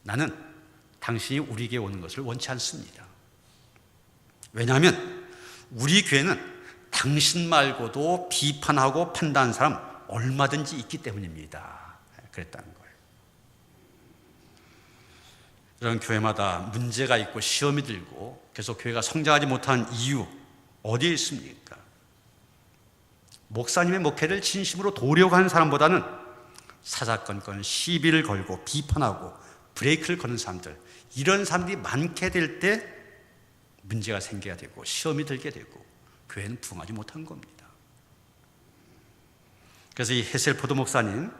나는 당신이 우리 교회에 오는 것을 원치 않습니다. 왜냐하면 우리 교회는 당신 말고도 비판하고 판단하는 사람 얼마든지 있기 때문입니다. 그랬다는 거예요. 이런 교회마다 문제가 있고 시험이 들고 계속 교회가 성장하지 못한 이유 어디에 있습니까? 목사님의 목회를 진심으로 도우려고 하는 사람보다는 사사건건 시비를 걸고 비판하고 브레이크를 거는 사람들, 이런 사람들이 많게 될 때 문제가 생겨야 되고 시험이 들게 되고 교회는 부흥하지 못한 겁니다. 그래서 이 햇셀포드 목사님,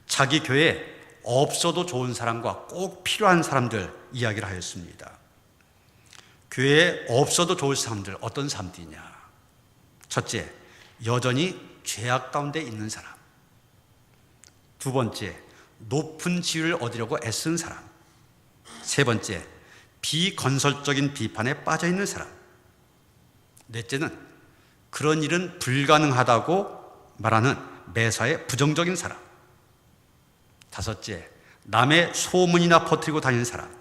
자기 교회에 없어도 좋은 사람과 꼭 필요한 사람들 이야기를 하였습니다. 교회에 없어도 좋을 사람들, 어떤 사람들이냐? 첫째, 여전히 죄악 가운데 있는 사람. 두 번째, 높은 지위를 얻으려고 애쓰는 사람. 세 번째, 비건설적인 비판에 빠져 있는 사람. 넷째는 그런 일은 불가능하다고 말하는 매사에 부정적인 사람. 다섯째, 남의 소문이나 퍼뜨리고 다니는 사람.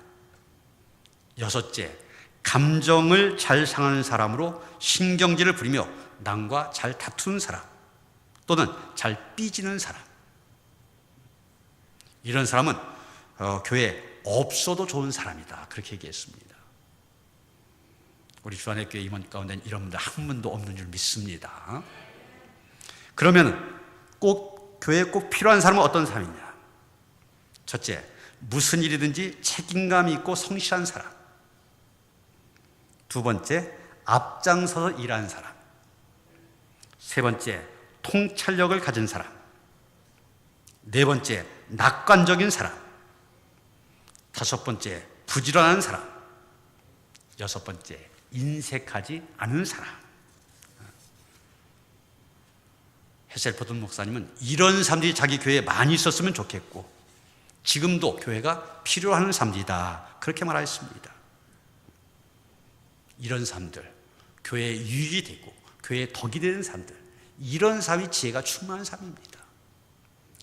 여섯째, 감정을 잘 상하는 사람으로 신경질을 부리며 남과 잘 다투는 사람, 또는 잘 삐지는 사람. 이런 사람은 교회에 없어도 좋은 사람이다, 그렇게 얘기했습니다. 우리 주안의 교회 임원 가운데 이런 분들 한 분도 없는 줄 믿습니다. 그러면 꼭 교회에 꼭 필요한 사람은 어떤 사람이냐? 첫째, 무슨 일이든지 책임감 있고 성실한 사람. 두 번째, 앞장서서 일하는 사람. 세 번째, 통찰력을 가진 사람. 네 번째, 낙관적인 사람. 다섯 번째, 부지런한 사람. 여섯 번째, 인색하지 않은 사람. 헤셀퍼든 목사님은 이런 사람들이 자기 교회에 많이 있었으면 좋겠고 지금도 교회가 필요한 사람들이다 그렇게 말하였습니다. 이런 사람들, 교회에 유익이 되고 교회에 덕이 되는 사람들, 이런 사람이 지혜가 충만한 사람입니다.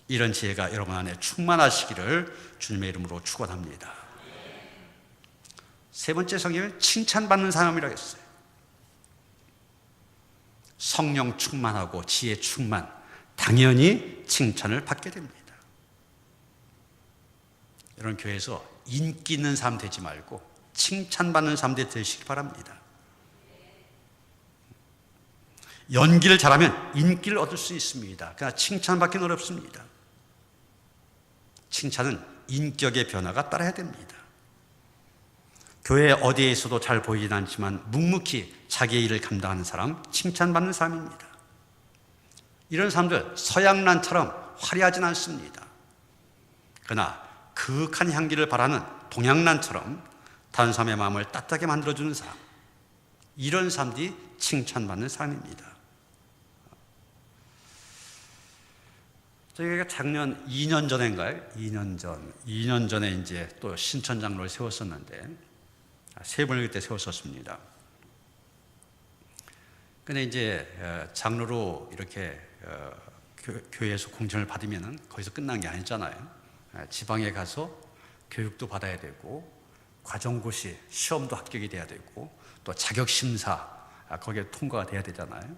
이런 지혜가 여러분 안에 충만하시기를 주님의 이름으로 축원합니다. 세 번째 성경은 칭찬받는 사람이라고 했어요. 성령 충만하고 지혜 충만, 당연히 칭찬을 받게 됩니다. 이런 교회에서 인기 있는 사람 되지 말고 칭찬받는 사람들 되시길 바랍니다. 연기를 잘하면 인기를 얻을 수 있습니다. 그러나 칭찬받기는 어렵습니다. 칭찬은 인격의 변화가 따라야 됩니다. 교회 어디에 있어도 잘 보이진 않지만 묵묵히 자기의 일을 감당하는 사람, 칭찬받는 사람입니다. 이런 사람들 서양란처럼 화려하진 않습니다. 그러나 그윽한 향기를 바라는 동양란처럼 다른 사람의 마음을 따뜻하게 만들어주는 사람, 이런 사람들이 칭찬받는 사람입니다. 저희가 작년 2년 전인가요? 2년 전에 이제 또 신천 장로를 세웠었는데 세 분을 그때 세웠었습니다. 근데 이제 장로로 이렇게 교회에서 공천을 받으면은 거기서 끝난 게 아니잖아요. 지방에 가서 교육도 받아야 되고 과정고시 시험도 합격이 돼야 되고 또 자격 심사 거기에 통과가 돼야 되잖아요.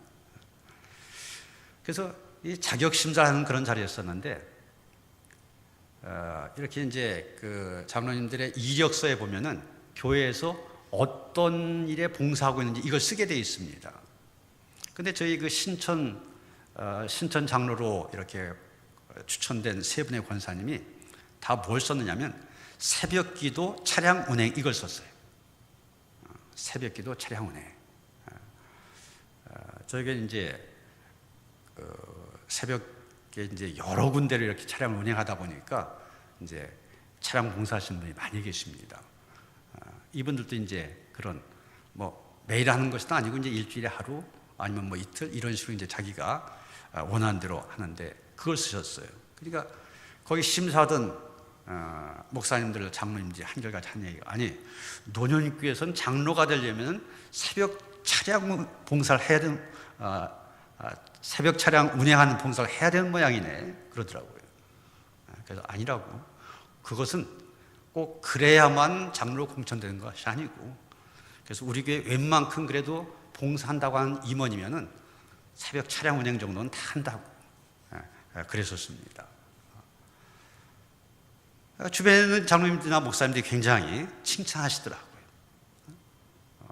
그래서 이 자격 심사하는 그런 자리였었는데 이렇게 이제 그 장로님들의 이력서에 보면은 교회에서 어떤 일에 봉사하고 있는지 이걸 쓰게 되어 있습니다. 근데 저희 그 신천 장로로 이렇게 추천된 세 분의 권사님이 다 뭘 썼느냐면 새벽기도 차량 운행 이걸 썼어요. 새벽기도 차량 운행. 저희가 이제 새벽에 이제 여러 군데를 이렇게 차량을 운행하다 보니까 이제 차량 봉사하시는 분이 많이 계십니다. 이분들도 이제 그런 뭐 매일 하는 것이 아니고 이제 일주일에 하루 아니면 뭐 이틀 이런 식으로 이제 자기가 원하는 대로 하는데 그걸 쓰셨어요. 그러니까 거기 심사하던 목사님들, 장로님들이 한결같이 한 얘기가 아니 노년교회에서는 장로가 되려면 새벽 차량 봉사를 해야 되는 새벽 차량 운행하는 봉사를 해야 되는 모양이네 그러더라고요. 그래서 아니라고 그것은 꼭 그래야만 장로로 공천되는 것이 아니고 그래서 우리 교회 웬만큼 그래도 봉사한다고 하는 임원이면은 새벽 차량 운행 정도는 다 한다고 그랬었습니다. 주변에 있는 장로님들이나 목사님들이 굉장히 칭찬하시더라고요.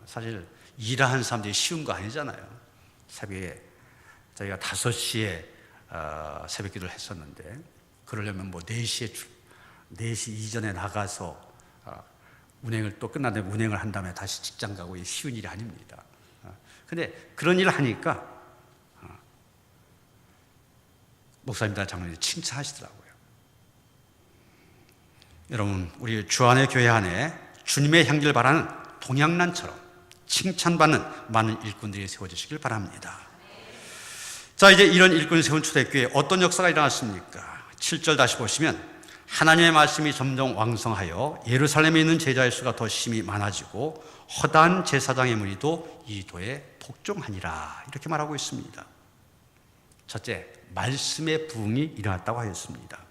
사실 일하는 사람들이 쉬운 거 아니잖아요. 새벽에 저희가 5시에 새벽 기도를 했었는데 그러려면 뭐 4시 이전에 나가서 운행을 또 끝난 다음에 운행을 한 다음에 다시 직장 가고 이게 쉬운 일이 아닙니다. 근데 그런 일을 하니까 목사님들 장로님이 칭찬하시더라고요. 여러분 우리 주안의 교회 안에 주님의 향기를 바라는 동양란처럼 칭찬받는 많은 일꾼들이 세워지시길 바랍니다. 자 이제 이런 일꾼을 세운 초대교회에 어떤 역사가 일어났습니까? 7절 다시 보시면 하나님의 말씀이 점점 왕성하여 예루살렘에 있는 제자의 수가 더 심히 많아지고 허다한 제사장의 무리도 이 도에 복종하니라 이렇게 말하고 있습니다. 첫째, 말씀의 부흥이 일어났다고 하였습니다.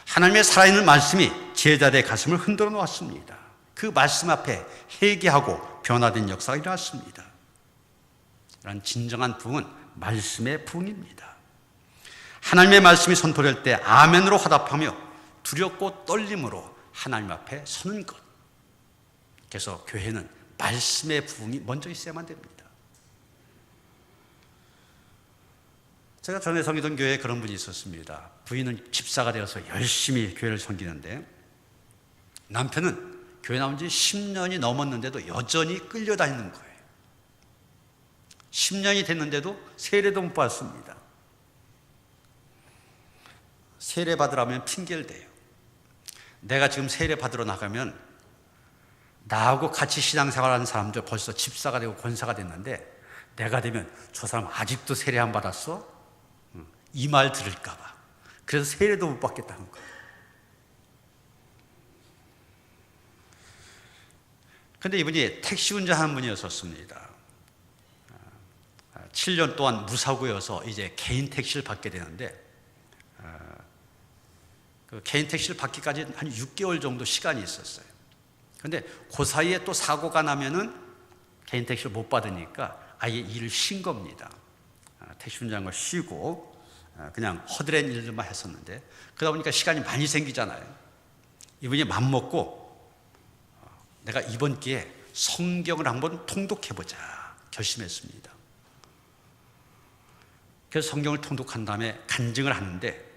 하나님의 살아있는 말씀이 제자들의 가슴을 흔들어 놓았습니다. 그 말씀 앞에 회개하고 변화된 역사가 일어났습니다. 이런 진정한 부흥은 말씀의 부흥입니다. 하나님의 말씀이 선포될 때 아멘으로 화답하며 두렵고 떨림으로 하나님 앞에 서는 것. 그래서 교회는 말씀의 부흥이 먼저 있어야만 됩니다. 제가 전에 섬기던 교회에 그런 분이 있었습니다. 부인은 집사가 되어서 열심히 교회를 섬기는데 남편은 교회 나온 지 10년이 넘었는데도 여전히 끌려다니는 거예요. 10년이 됐는데도 세례도 못 받았습니다. 세례 받으라면 핑계를 대요. 내가 지금 세례 받으러 나가면 나하고 같이 신앙생활하는 사람들 벌써 집사가 되고 권사가 됐는데 내가 되면 저 사람 아직도 세례 안 받았어? 이 말 들을까 봐. 그래서 세례도 못 받겠다는 거예요. 근데 이분이 택시 운전하는 분이었었습니다. 7년 동안 무사고여서 이제 개인 택시를 받게 되는데 그 개인 택시를 받기까지 한 6개월 정도 시간이 있었어요. 근데 그 사이에 또 사고가 나면은 개인 택시를 못 받으니까 아예 일을 쉰 겁니다. 택시 운전을 쉬고 그냥 허드렛 일들만 했었는데 그러다 보니까 시간이 많이 생기잖아요. 이분이 맘먹고 내가 이번 기회에 성경을 한번 통독해보자 결심했습니다. 그래서 성경을 통독한 다음에 간증을 하는데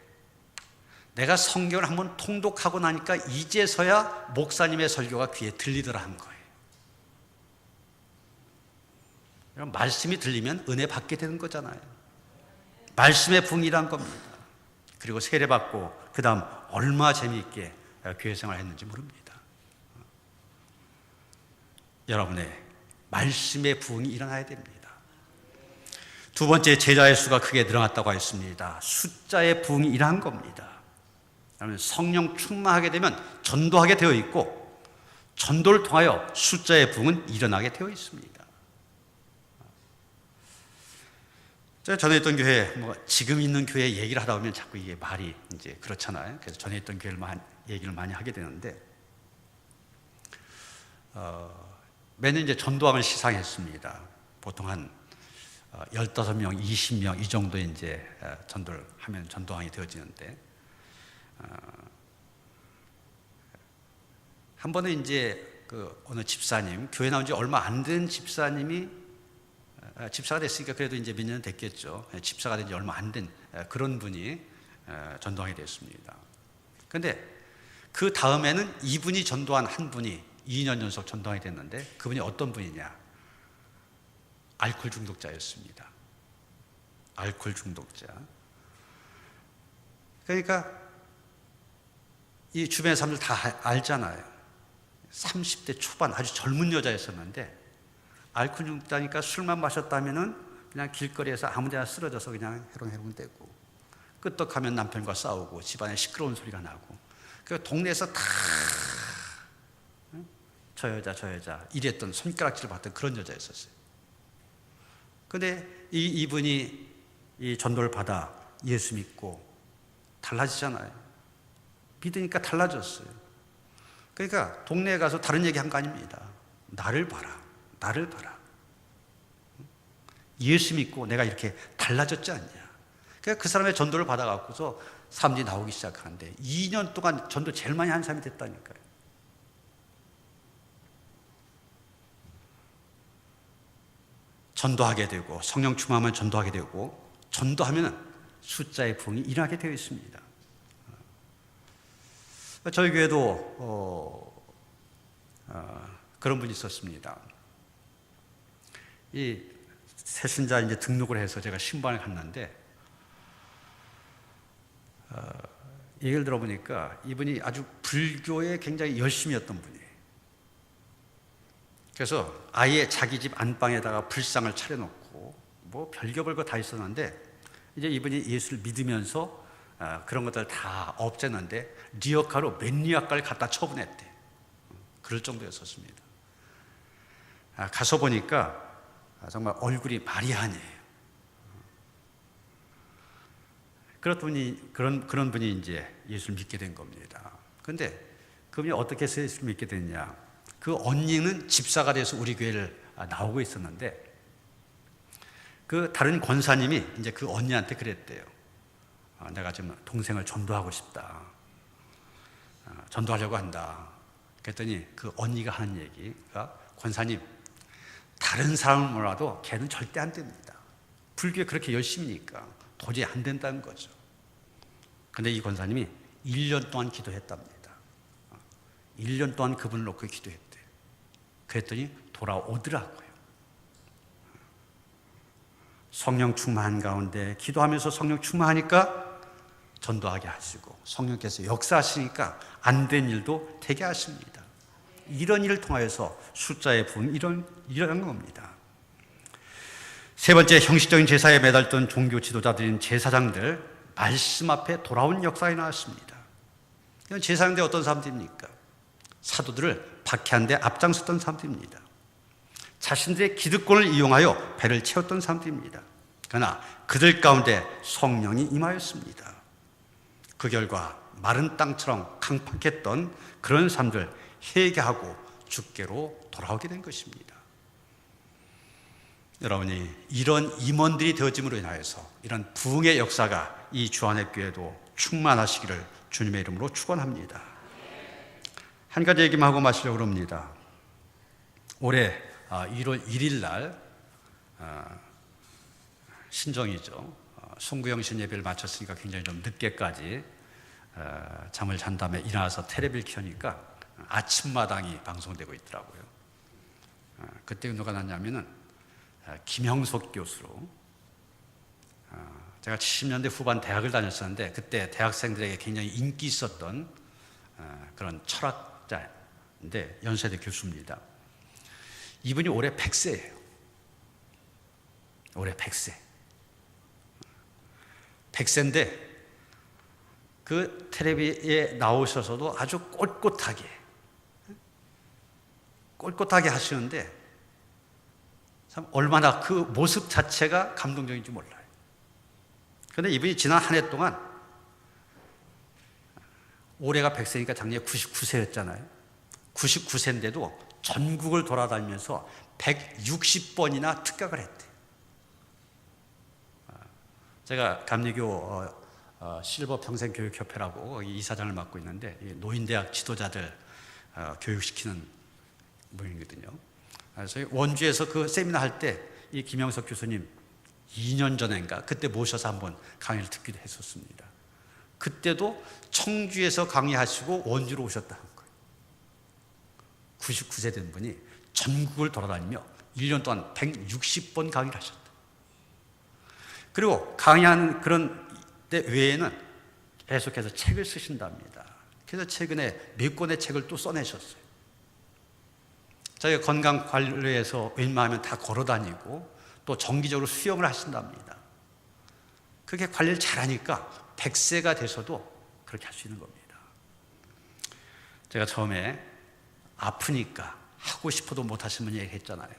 내가 성경을 한번 통독하고 나니까 이제서야 목사님의 설교가 귀에 들리더라 한 거예요. 말씀이 들리면 은혜 받게 되는 거잖아요. 말씀의 붕이란 겁니다. 그리고 세례받고 그 다음 얼마나 재미있게 교회 생활을 했는지 모릅니다. 여러분의 말씀의 부흥이 일어나야 됩니다. 두 번째, 제자의 수가 크게 늘어났다고 했습니다. 숫자의 부흥이 일어난 겁니다. 성령 충만하게 되면 전도하게 되어 있고 전도를 통하여 숫자의 부흥은 일어나게 되어 있습니다. 제가 전에 있던 교회, 지금 있는 교회 얘기를 하다 보면 자꾸 이게 말이 이제 그렇잖아요. 그래서 전에 있던 교회를 얘기를 많이 하게 되는데, 매년 이제 전도함을 시상했습니다. 보통 한 15명, 20명 이 정도 이제 전도를 하면 전도왕이 되어지는데, 한 번은 이제 그 어느 집사님, 교회 나온 지 얼마 안 된 집사님이 집사가 됐으니까 그래도 이제 몇 년 됐겠죠. 집사가 된 지 얼마 안 된 그런 분이 전도왕이 됐습니다. 근데 그 다음에는 이분이 전도한 한 분이 2년 연속 전도왕이 됐는데 그분이 어떤 분이냐? 알코올 중독자였습니다. 알코올 중독자. 그러니까 이 주변의 사람들 다 알잖아요. 30대 초반 아주 젊은 여자였었는데 알코올 중독자니까 술만 마셨다면은 그냥 길거리에서 아무데나 쓰러져서 그냥 해롱해롱대고 끄떡하면 남편과 싸우고 집안에 시끄러운 소리가 나고 그 동네에서 다 저 여자 이랬던 손가락질을 받던 그런 여자였었어요. 근데 이분이 이 전도를 받아 예수 믿고 달라지잖아요. 믿으니까 달라졌어요. 그러니까 동네에 가서 다른 얘기 한 거 아닙니다. 나를 봐라. 예수 믿고 내가 이렇게 달라졌지 않냐. 그러니까 그 사람의 전도를 받아갖고서 사람들이 나오기 시작하는데 2년 동안 전도 제일 많이 한 사람이 됐다니까요. 전도하게 되고 성령 충만하면 전도하게 되고 전도하면 숫자의 부흥이 일어나게 되어 있습니다. 저희 교회도 그런 분이 있었습니다. 이 새신자 이제 등록을 해서 제가 신방을 갔는데 얘기를 들어보니까 이분이 아주 불교에 굉장히 열심히 했던 분이에요. 그래서 아예 자기 집 안방에다가 불상을 차려놓고 뭐 별거 다 있었는데 이제 이분이 예수를 믿으면서 그런 것들 다 없앴는데 리어카로 몇 리어카를 갖다 처분했대. 그럴 정도였었습니다. 가서 보니까 정말 얼굴이 마리아니에요. 그런 분이 이제 예수를 믿게 된 겁니다. 그런데 그분이 어떻게 해서 예수를 믿게 됐냐? 그 언니는 집사가 돼서 우리 교회를 나오고 있었는데 그 다른 권사님이 이제 그 언니한테 그랬대요. 내가 지금 동생을 전도하고 싶다. 전도하려고 한다. 그랬더니 그 언니가 하는 얘기가 권사님, 다른 사람을 몰라도 걔는 절대 안 됩니다. 불교에 그렇게 열심히니까 도저히 안 된다는 거죠. 근데 이 권사님이 1년 동안 기도했답니다. 1년 동안 그분을 놓고 기도했대. 그랬더니 돌아오더라고요. 성령 충만한 가운데 기도하면서 성령 충만하니까 전도하게 하시고 성령께서 역사하시니까 안 된 일도 되게 하십니다. 이런 일을 통하여서 숫자에 부은 이런 겁니다. 세 번째, 형식적인 제사에 매달던 종교 지도자들인 제사장들, 말씀 앞에 돌아온 역사가 나왔습니다. 이건 제사장들 어떤 사람들입니까? 사도들을 박해한 데 앞장섰던 사람들입니다. 자신들의 기득권을 이용하여 배를 채웠던 사람들입니다. 그러나 그들 가운데 성령이 임하였습니다. 그 결과 마른 땅처럼 강팍했던 그런 사람들 회개하고 주께로 돌아오게 된 것입니다. 여러분이 이런 임원들이 되어짐으로 인하여서 이런 부흥의 역사가 이 주안의교회도 충만하시기를 주님의 이름으로 축원합니다. 한 가지 얘기만 하고 마시려고 합니다. 올해 1월 1일 날 신정이죠. 송구영신 예배를 마쳤으니까 굉장히 좀 늦게까지 잠을 잔 다음에 일어나서 텔레비를 켜니까 아침마당이 방송되고 있더라고요. 그때 누가 났냐면은 김형석 교수로, 제가 70년대 후반 대학을 다녔었는데 그때 대학생들에게 굉장히 인기 있었던 그런 철학자인데 연세대 교수입니다. 이분이 올해 100세예요. 올해 100세. 100세인데 그 텔레비에 나오셔서도 아주 꼿꼿하게 하시는데 참 얼마나 그 모습 자체가 감동적인지 몰라요. 그런데 이분이 지난 한 해 동안, 올해가 100세니까 작년에 99세였잖아요. 99세인데도 전국을 돌아다니면서 160번이나 특각을 했대요. 제가 감리교 실버 평생교육협회라고 이사장을 맡고 있는데 노인대학 지도자들 교육시키는 모임이거든요. 그래서 원주에서 그 세미나 할 때 이 김영석 교수님 2년 전인가 그때 모셔서 한번 강의를 듣기도 했었습니다. 그때도 청주에서 강의하시고 원주로 오셨다는 거예요. 99세 된 분이 전국을 돌아다니며 1년 동안 160번 강의를 하셨다. 그리고 강의하는 그런 때 외에는 계속해서 책을 쓰신답니다. 그래서 최근에 몇 권의 책을 또 써내셨어요. 자기가 건강 관리에서 웬만하면 다 걸어다니고 또 정기적으로 수영을 하신답니다. 그렇게 관리를 잘하니까 100세가 돼서도 그렇게 할 수 있는 겁니다. 제가 처음에 아프니까 하고 싶어도 못 하시는 분 얘기했잖아요.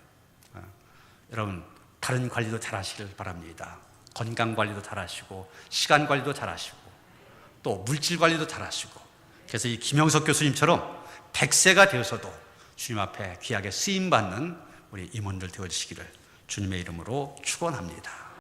여러분 다른 관리도 잘 하시길 바랍니다. 건강 관리도 잘 하시고 시간 관리도 잘 하시고 또 물질 관리도 잘 하시고, 그래서 이 김영석 교수님처럼 100세가 되어서도 주님 앞에 귀하게 쓰임받는 우리 임원들 되어주시기를 주님의 이름으로 축원합니다.